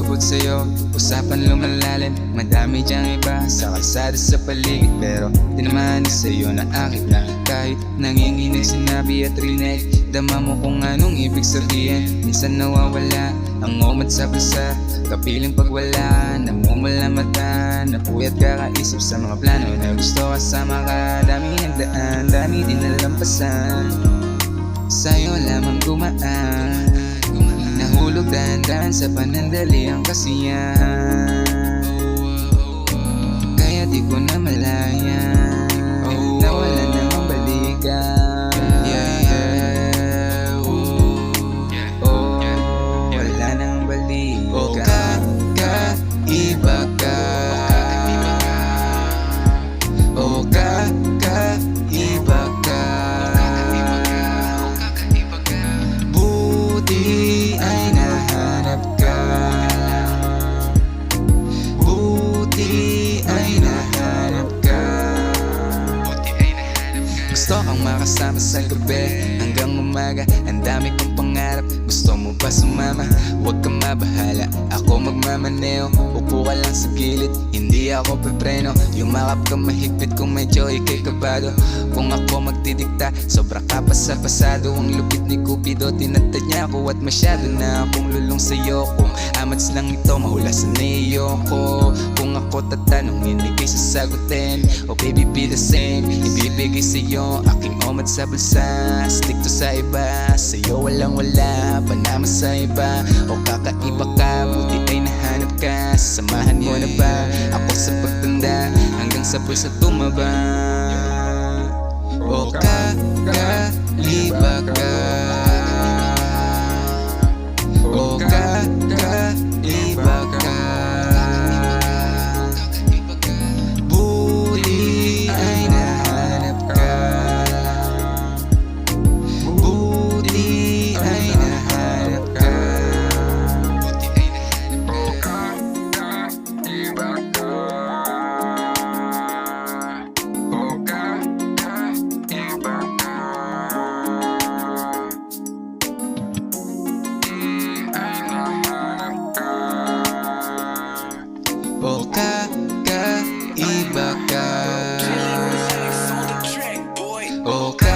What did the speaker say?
umabot sa'yo, usapan lumalalim. Madami dyang iba sa kalsada sa paligid, pero di naman sa'yo na akit na. Kahit nanginginig sinabi at rinig, dama mo kung anong ibig sabihin. Minsan nawawala ang umad sa bansa, kapiling pag wala, namumula mata, napuyat kakaisip sa mga plano na gusto kasama ka. Dami nagdaan, dami din nalampasan, sa'yo lamang gumaan. Nahulog dahan-dahan sa panandali ang kasiyahan, kaya di ko na malayan, nawala namang balikan. Wala nang balikan. O kakaiba ka, o kakaiba ka. Buti ay nahanap ka, buti ay nahanap ka. Gusto kang makasama sa gabi hanggang umaga, ang dami kong pangarap, gusto mo ba sumama? Huwag kang mabahala, ako magmamaneo. Upo ka lang sa gilid, hindi ako pepreno. Yumakap ka mahigpit kung medyo ikay kabado. Kung ako magdidikta, sobra ka pa sa pasado. Ang lupit ni Cupido, tinatad niya ako at masyado na akong lulong sa'yo. Kung amats lang ito, mahulasan na iyo ko. Kung ako tatanungin, ikay sasagutin. Oh baby, be the same, ibibigay sa'yo aking omad sa bulsa. Stick to sa iba, sa'yo walang wala, panama sa iba. O kakaiba ka, buti ay nahanap ka. Samahan mo na ba ako sa pagtanda hanggang sa bulsa tumaba? O kakaiba ka, o kakaiba ka. Buti ay nahanap ka, buti ay nahanap ka. O kakaiba ka, o kakaiba ka.